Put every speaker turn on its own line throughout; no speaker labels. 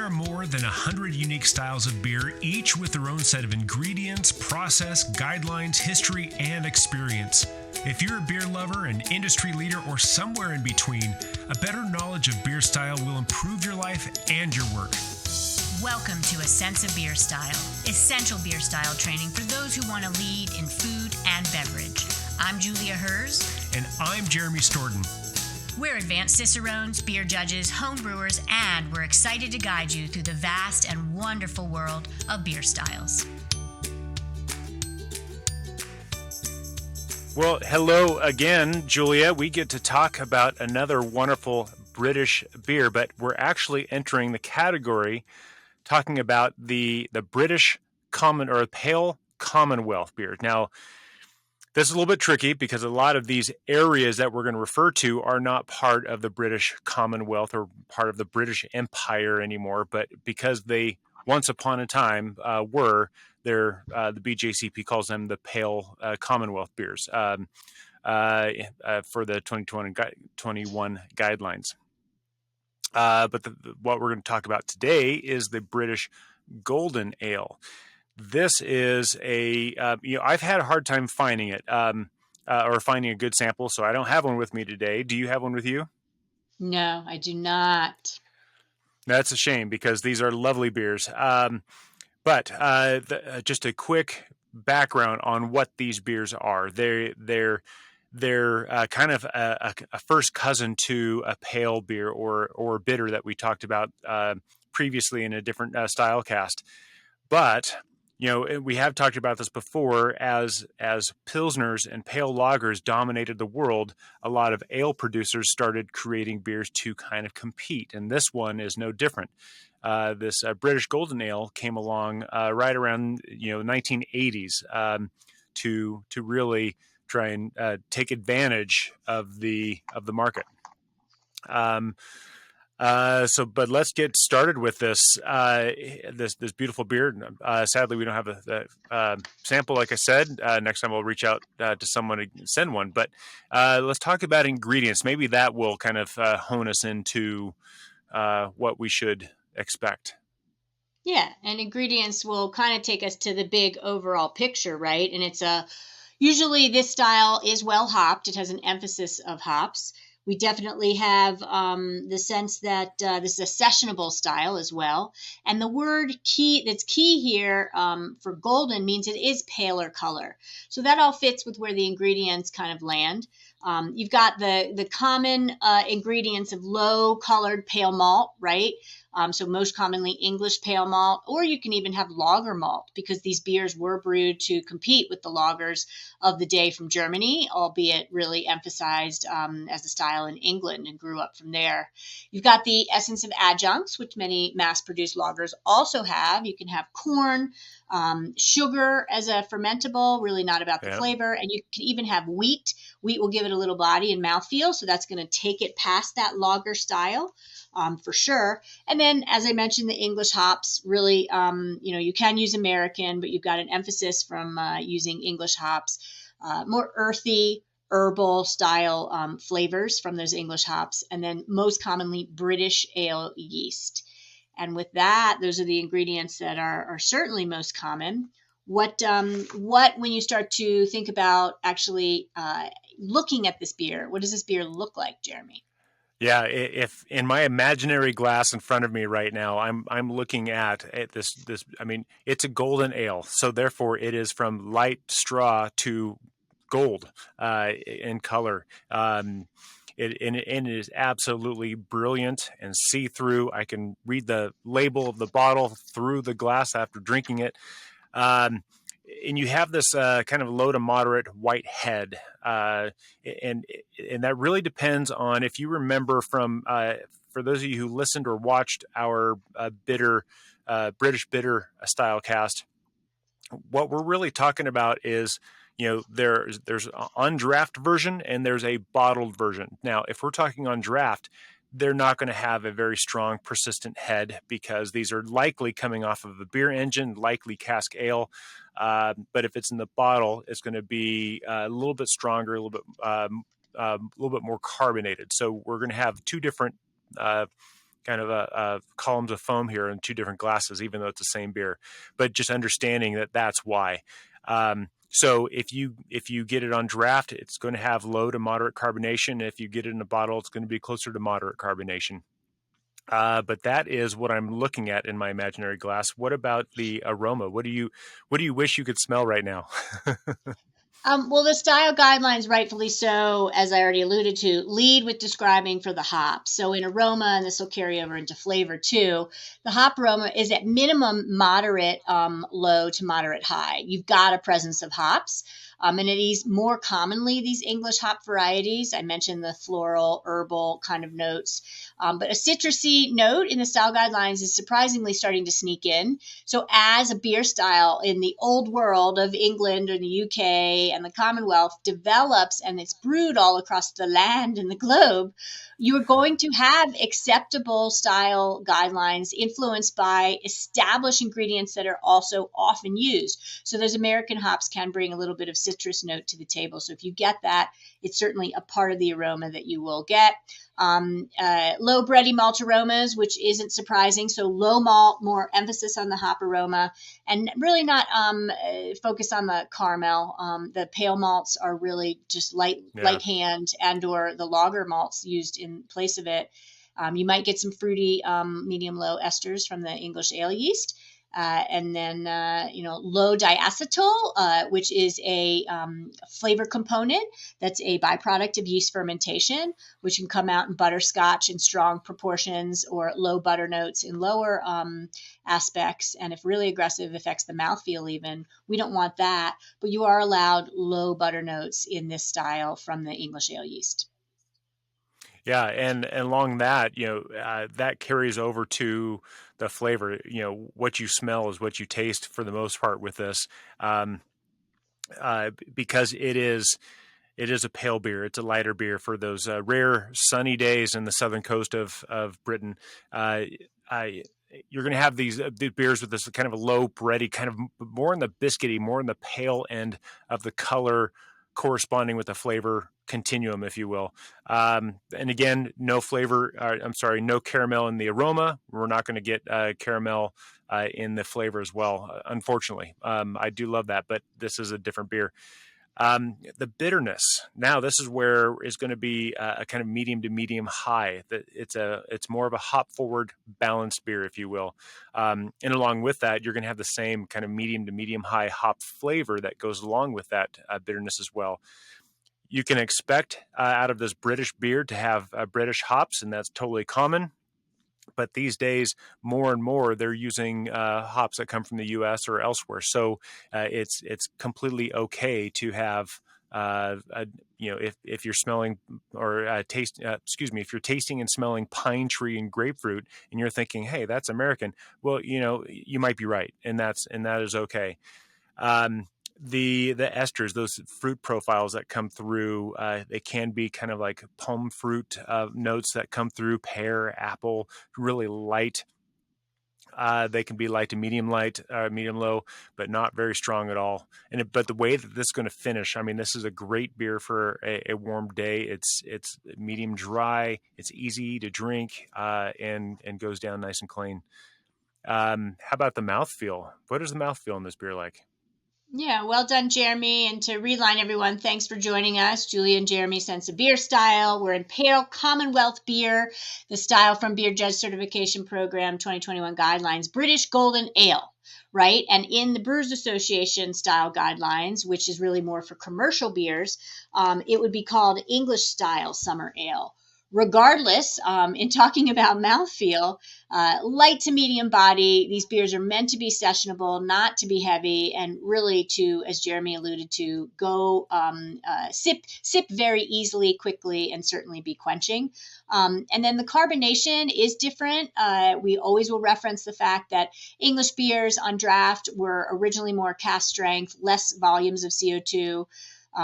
There are more than 100 unique styles of beer, each with their own set of ingredients, process, guidelines, history, and experience. If you're a beer lover, an industry leader, or somewhere in between, a better knowledge of beer style will improve your life and your work.
Welcome to A Sense of Beer Style, essential beer style training for those who want to lead in food and beverage. I'm Julia Herz.
And I'm Jeremy Storton.
We're advanced Cicerones, beer judges, home brewers, and we're excited to guide you through the vast and wonderful world of beer styles.
Well, hello again, Julia. We get to talk about another wonderful British beer, but we're actually entering the category talking about the British common or pale Commonwealth beer. Now, this is a little bit tricky because a lot of these areas that we're going to refer to are not part of the British Commonwealth or part of the British Empire anymore, but because they once upon a time were, the BJCP calls them the pale Commonwealth beers for the 2021 guidelines. But what we're going to talk about today is the British Golden Ale. This is I've had a hard time finding it or finding a good sample, so I don't have one with me today. Do you have one with you?
No, I do not.
That's a shame because these are lovely beers. But just a quick background on what these beers are. They're kind of a first cousin to a pale beer or bitter that we talked about previously in a different Stylecast. But we have talked about this before. As pilsners and pale lagers dominated the world, a lot of ale producers started creating beers to kind of compete, and this one is no different. This British Golden Ale came along right around 1980s to really try and take advantage of the market. But let's get started with this beautiful beer. Sadly, we don't have a sample, like I said. Next time I'll reach out to someone to send one. But let's talk about ingredients. Maybe that will kind of hone us into what we should expect.
Yeah, and ingredients will kind of take us to the big overall picture, right? And it's usually this style is well hopped. It has an emphasis of hops. We definitely have the sense that this is a sessionable style as well. And the word key that's key here for golden means it is paler color. So that all fits with where the ingredients kind of land. You've got the common ingredients of low colored pale malt, right? So most commonly English pale malt, or you can even have lager malt because these beers were brewed to compete with the lagers of the day from Germany, albeit really emphasized as a style in England and grew up from there. You've got the essence of adjuncts, which many mass-produced lagers also have. You can have corn, sugar as a fermentable, really not about the flavor, and you can even have wheat. Wheat will give it a little body and mouthfeel, so that's going to take it past that lager style. For sure. And then, as I mentioned, the English hops really, you can use American, but you've got an emphasis from using English hops, more earthy, herbal style flavors from those English hops, and then most commonly British ale yeast. And with that, those are the ingredients that are certainly most common. What when you start to think about actually looking at this beer, what does this beer look like, Jeremy?
Yeah, if in my imaginary glass in front of me right now, I'm looking at this. I mean, it's a golden ale, so therefore it is from light straw to gold in color. It is absolutely brilliant and see-through. I can read the label of the bottle through the glass after drinking it. And you have this kind of low to moderate white head, and that really depends on, if you remember from for those of you who listened or watched our British bitter Stylecast, what we're really talking about is there's an on-draft version and there's a bottled version. Now, if we're talking on draft, they're not going to have a very strong, persistent head because these are likely coming off of a beer engine, likely cask ale. But if it's in the bottle, it's going to be a little bit stronger, a little bit more carbonated. So we're going to have two different kind of columns of foam here in two different glasses, even though it's the same beer. But just understanding that that's why. So if you get it on draft, it's going to have low to moderate carbonation. If you get it in a bottle, it's going to be closer to moderate carbonation. But that is what I'm looking at in my imaginary glass. What about the aroma? What do you wish you could smell right now?
Well, the style guidelines, rightfully so, as I already alluded to, lead with describing for the hops. So in aroma, and this will carry over into flavor too, the hop aroma is at minimum moderate, low to moderate high. You've got a presence of hops. And it is more commonly these English hop varieties. I mentioned the floral, herbal kind of notes. But a citrusy note in the style guidelines is surprisingly starting to sneak in. So as a beer style in the old world of England or the UK and the Commonwealth develops and it's brewed all across the land and the globe, you are going to have acceptable style guidelines influenced by established ingredients that are also often used. So those American hops can bring a little bit of citrus note to the table. So if you get that, it's certainly a part of the aroma that you will get. Low bready malt aromas, which isn't surprising. So low malt, more emphasis on the hop aroma, and really not focus on the caramel. The pale malts are really just light hand, and or the lager malts used in place of it. You might get some fruity medium low esters from the English ale yeast. And then, low diacetyl, which is a flavor component that's a byproduct of yeast fermentation, which can come out in butterscotch in strong proportions or low butter notes in lower aspects. And if really aggressive, affects the mouthfeel even. We don't want that, but you are allowed low butter notes in this style from the English ale yeast.
Yeah, and along that, that carries over to the flavor. What you smell is what you taste for the most part with this, because it is a pale beer. It's a lighter beer for those rare sunny days in the southern coast of Britain. You're going to have these beers with this kind of a low bready, kind of more in the biscuity, more in the pale end of the color, corresponding with the flavor continuum, if you will. And again, no caramel in the aroma. We're not going to get caramel in the flavor as well, unfortunately. I do love that, but this is a different beer. The bitterness. Now, this is where is going to be a kind of medium to medium high. That it's more of a hop forward balanced beer, if you will. And along with that, you're going to have the same kind of medium to medium high hop flavor that goes along with that bitterness as well. You can expect out of this British beer to have British hops, and that's totally common. But these days, more and more, they're using hops that come from the U.S. or elsewhere. So it's completely okay to have, if you're smelling or if you're tasting and smelling pine tree and grapefruit, and you're thinking, hey, that's American. Well, you might be right, and that is okay. The esters, those fruit profiles that come through, they can be kind of like palm fruit notes that come through, pear, apple, really light. They can be light to medium light, medium low, but not very strong at all. But the way that this is going to finish, I mean, this is a great beer for a warm day. It's medium dry, it's easy to drink, and goes down nice and clean. How about the mouthfeel? What is the mouthfeel in this beer like?
Yeah, well done, Jeremy. And to reline everyone, thanks for joining us. Julie and Jeremy, Sense of Beer Style. We're in Pale Commonwealth Beer, the style from Beer Judge Certification Program 2021 guidelines, British Golden Ale, right? And in the Brewers Association style guidelines, which is really more for commercial beers, it would be called English Style Summer Ale. Regardless, in talking about mouthfeel, light to medium body, these beers are meant to be sessionable, not to be heavy, and really to, as Jeremy alluded to, go sip very easily, quickly, and certainly be quenching. And then the carbonation is different. We always will reference the fact that English beers on draft were originally more cask strength, less volumes of CO2.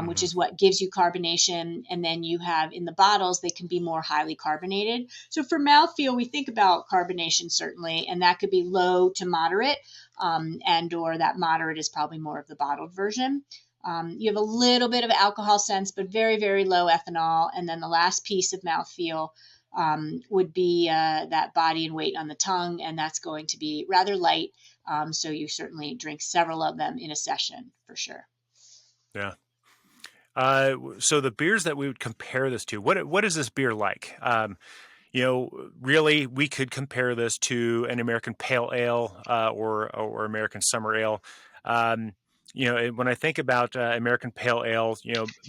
Which is what gives you carbonation. And then you have in the bottles, they can be more highly carbonated. So for mouthfeel, we think about carbonation certainly, and that could be low to moderate, and or that moderate is probably more of the bottled version. You have a little bit of alcohol sense, but very, very low ethanol. And then the last piece of mouthfeel would be that body and weight on the tongue, and that's going to be rather light. So you certainly drink several of them in a session for sure.
Yeah. So the beers that we would compare this to, what is this beer like? Really, we could compare this to an American Pale Ale or American Summer Ale. When I think about American Pale Ale,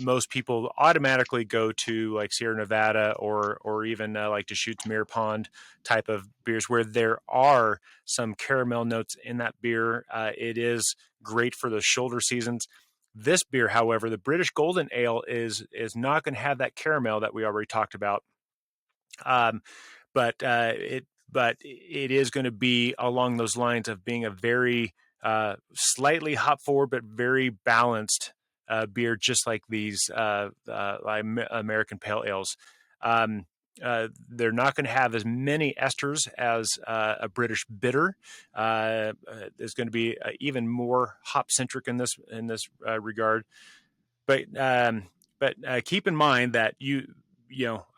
most people automatically go to like Sierra Nevada or even like Deschutes Mirror Pond type of beers where there are some caramel notes in that beer. It is great for the shoulder seasons. This beer, however, the British Golden Ale is not going to have that caramel that we already talked about. But it is going to be along those lines of being a very slightly hop forward but very balanced beer, just like these American Pale Ales. They're not going to have as many esters as a British bitter. There's going to be even more hop centric in this regard. But keep in mind that you're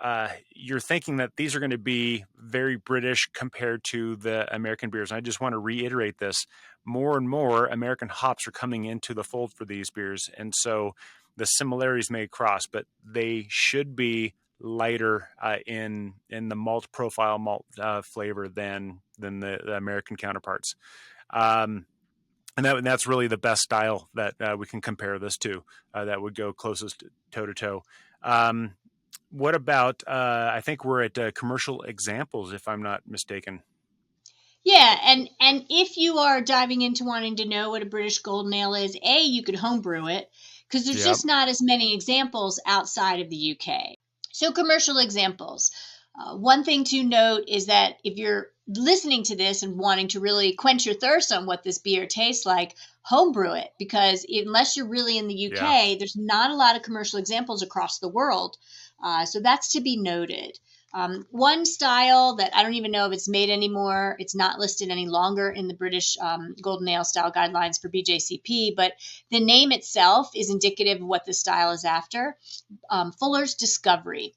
thinking that these are going to be very British compared to the American beers. And I just want to reiterate this. More and more American hops are coming into the fold for these beers. And so the similarities may cross, but they should be lighter in the malt profile, malt flavor than the American counterparts. And that's really the best style that we can compare this to that would go closest toe to toe. What about, I think we're at commercial examples, if I'm not mistaken.
Yeah, and if you are diving into wanting to know what a British Golden Ale is, you could homebrew it because there's just not as many examples outside of the UK. So commercial examples. One thing to note is that if you're listening to this and wanting to really quench your thirst on what this beer tastes like, homebrew it, because unless you're really in the UK, there's not a lot of commercial examples across the world. So that's to be noted. One style that I don't even know if it's made anymore, it's not listed any longer in the British Golden Ale style guidelines for BJCP, but the name itself is indicative of what the style is after. Fuller's Discovery.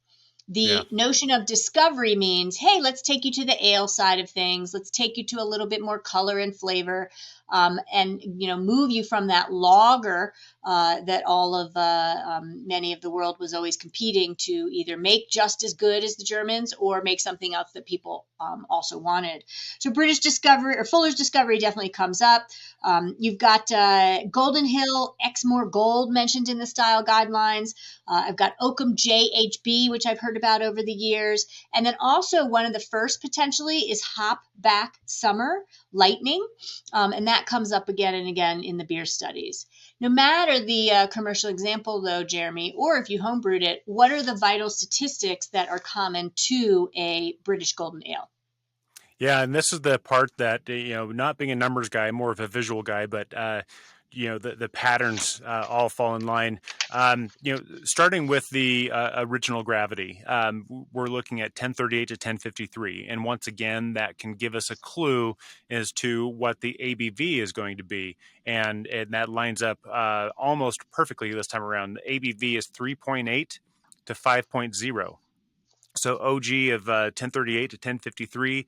The notion of discovery means, hey, let's take you to the ale side of things. Let's take you to a little bit more color and flavor, and move you from that lager that all of many of the world was always competing to either make just as good as the Germans or make something else that people also wanted. So British Discovery or Fuller's Discovery definitely comes up. You've got Golden Hill Exmoor Gold mentioned in the style guidelines. I've got Oakham JHB, which I've heard about over the years. And then also one of the first potentially is Hopback Summer Lightning. And that comes up again and again in the beer studies. No matter the commercial example, though, Jeremy, or if you homebrewed it, what are the vital statistics that are common to a British Golden Ale?
Yeah, and this is the part that, not being a numbers guy, more of a visual guy, but, the patterns all fall in line. Starting with the original gravity, we're looking at 1038 to 1053. And once again, that can give us a clue as to what the ABV is going to be. And that lines up almost perfectly this time around. The ABV is 3.8 to 5.0. So OG of 1038 to 1053,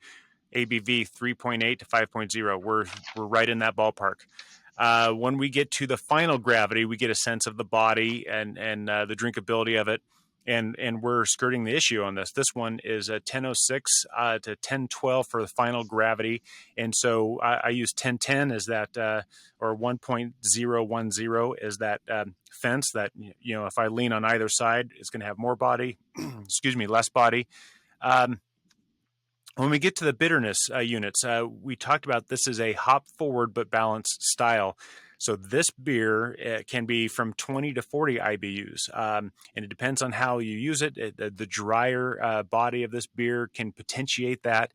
ABV 3.8 to 5.0. We're right in that ballpark. When we get to the final gravity, we get a sense of the body and the drinkability of it, and we're skirting the issue on this. This one is a 1006 to 1012 for the final gravity, and so I use 1010 as that, or 1.010 is that fence that, if I lean on either side, it's going to have more body, less body. When we get to the bitterness units, we talked about this is a hop forward but balanced style. So this beer can be from 20 to 40 IBUs, and it depends on how you use it. The drier body of this beer can potentiate that.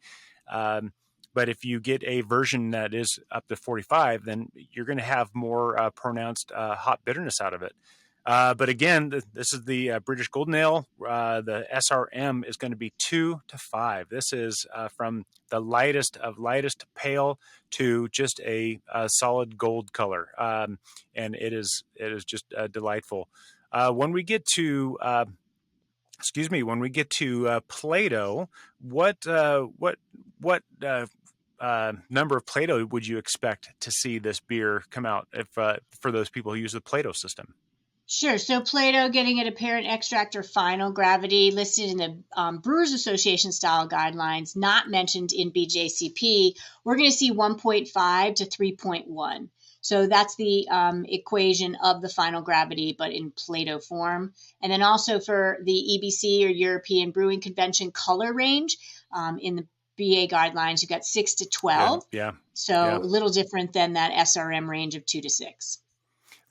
But if you get a version that is up to 45, then you're going to have more pronounced hop bitterness out of it. But again, this is the British Golden Ale. The SRM is going to be 2 to 5. This is from the lightest of lightest pale to just a solid gold color, and it is just delightful. When we get to excuse me, when we get to Plato, what number of Plato would you expect to see this beer come out if for those people who use the Plato system?
Sure. So Plato getting at apparent extract or final gravity listed in the Brewers Association style guidelines, not mentioned in BJCP. We're going to see 1.5 to 3.1. So that's the equation of the final gravity, but in Plato form. And then also for the EBC or European Brewing Convention color range in the BA guidelines, you've got 6 to 12.
Yeah.
So a little different than that SRM range of 2 to 6.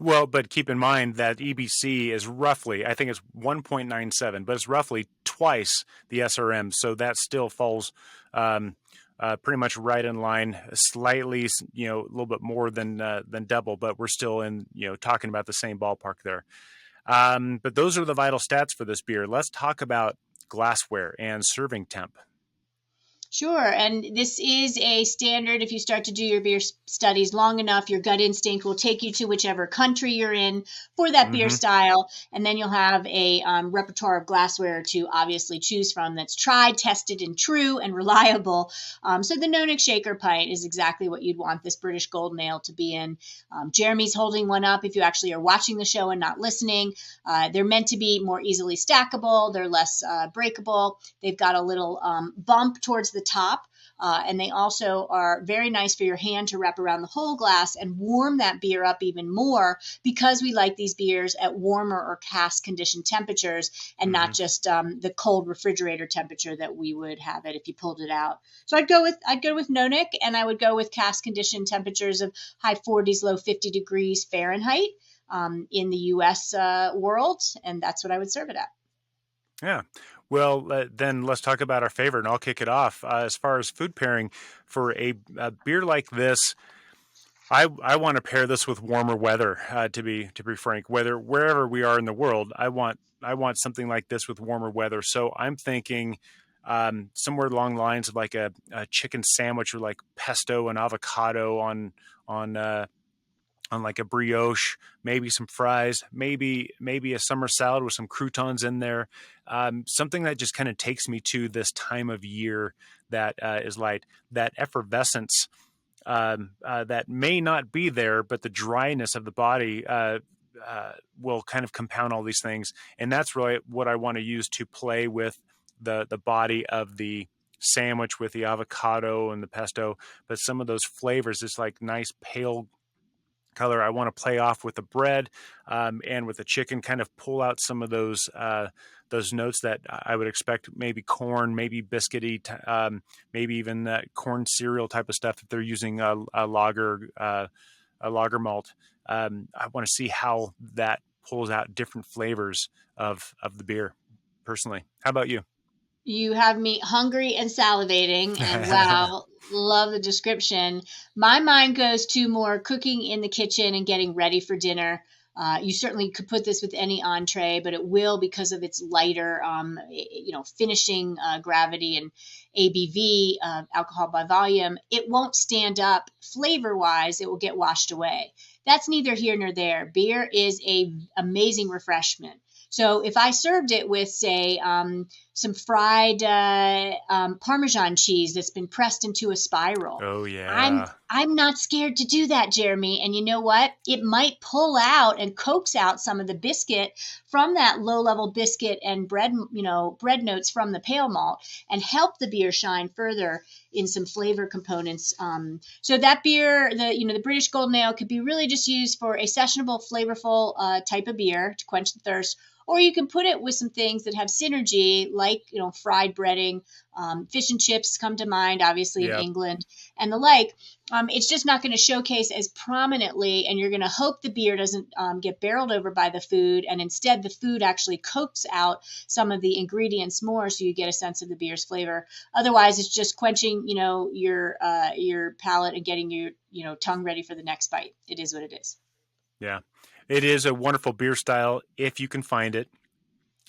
Well, but keep in mind that EBC is roughly, I think it's 1.97, but it's roughly twice the SRM. So that still falls pretty much right in line, slightly, a little bit more than double, but we're still in, talking about the same ballpark there. But those are the vital stats for this beer. Let's talk about glassware and serving temp.
Sure. And this is a standard. If you start to do your beer studies long enough, your gut instinct will take you to whichever country you're in for that beer style. And then you'll have a repertoire of glassware to obviously choose from that's tried, tested, and true and reliable. So the Nonic Shaker pint is exactly what you'd want this British Golden Ale to be in. Jeremy's holding one up if you actually are watching the show and not listening. They're meant to be more easily stackable. They're less breakable. They've got a little bump towards the top. And they also are very nice for your hand to wrap around the whole glass and warm that beer up even more, because we like these beers at warmer or cask conditioned temperatures and not just the cold refrigerator temperature that we would have it if you pulled it out. So I'd go with Nonic, and I would go with cask conditioned temperatures of high 40s, low 50 degrees Fahrenheit in the US world. And that's what I would serve it at.
Yeah. Well, then let's talk about our favorite, and I'll kick it off. As far as food pairing for a beer like this, I want to pair this with warmer weather. To be frank, wherever we are in the world, I want something like this with warmer weather. So I'm thinking somewhere along the lines of like a chicken sandwich with like pesto and avocado on like a brioche, maybe some fries, maybe a summer salad with some croutons in there. Something that just kind of takes me to this time of year that is like that effervescence that may not be there, but the dryness of the body will kind of compound all these things. And that's really what I want to use to play with the body of the sandwich with the avocado and the pesto. But some of those flavors, it's like nice pale color. I want to play off with the bread and with the chicken, kind of pull out some of those notes that I would expect, maybe corn, maybe biscuity, maybe even that corn cereal type of stuff if they're using a lager malt. I want to see how that pulls out different flavors of the beer personally. How about you?
You have me hungry and salivating, and wow, love the description. My mind goes to more cooking in the kitchen and getting ready for dinner. You certainly could put this with any entree, but it will, because of its lighter, finishing gravity and ABV, alcohol by volume, it won't stand up flavor-wise. It will get washed away. That's neither here nor there. Beer is an amazing refreshment. So if I served it with, say, some fried Parmesan cheese that's been pressed into a spiral.
Oh yeah.
I'm not scared to do that, Jeremy. And you know what? It might pull out and coax out some of the biscuit from that low-level biscuit and bread notes from the pale malt and help the beer shine further in some flavor components. So that beer, the British Golden Ale, could be really just used for a sessionable, flavorful type of beer to quench the thirst. Or you can put it with some things that have synergy, like, fried breading, fish and chips come to mind, obviously, in England, and the like. It's just not going to showcase as prominently, and you're going to hope the beer doesn't get barreled over by the food, and instead the food actually coats out some of the ingredients more, so you get a sense of the beer's flavor. Otherwise, it's just quenching, your palate and getting your tongue ready for the next bite. It is what it is.
Yeah. It is a wonderful beer style if you can find it,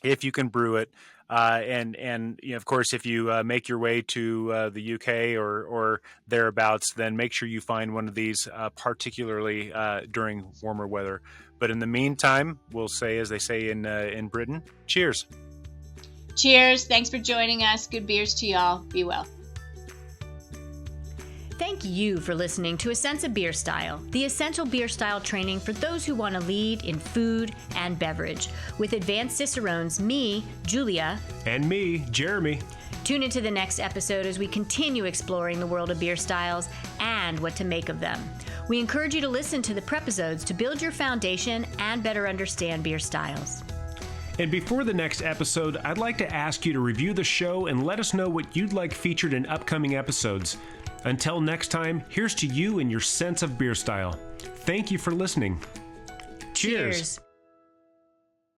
if you can brew it, and of course, if you make your way to the UK or thereabouts, then make sure you find one of these, particularly during warmer weather. But in the meantime, we'll say, as they say in Britain, cheers.
Cheers. Thanks for joining us. Good beers to y'all. Be well.
Thank you for listening to A Sense of Beer Style, the essential beer style training for those who want to lead in food and beverage. With advanced Cicerones, me, Julia,
And me, Jeremy.
Tune into the next episode as we continue exploring the world of beer styles and what to make of them. We encourage you to listen to the prepisodes to build your foundation and better understand beer styles.
And before the next episode, I'd like to ask you to review the show and let us know what you'd like featured in upcoming episodes. Until next time, here's to you and your sense of beer style. Thank you for listening. Cheers.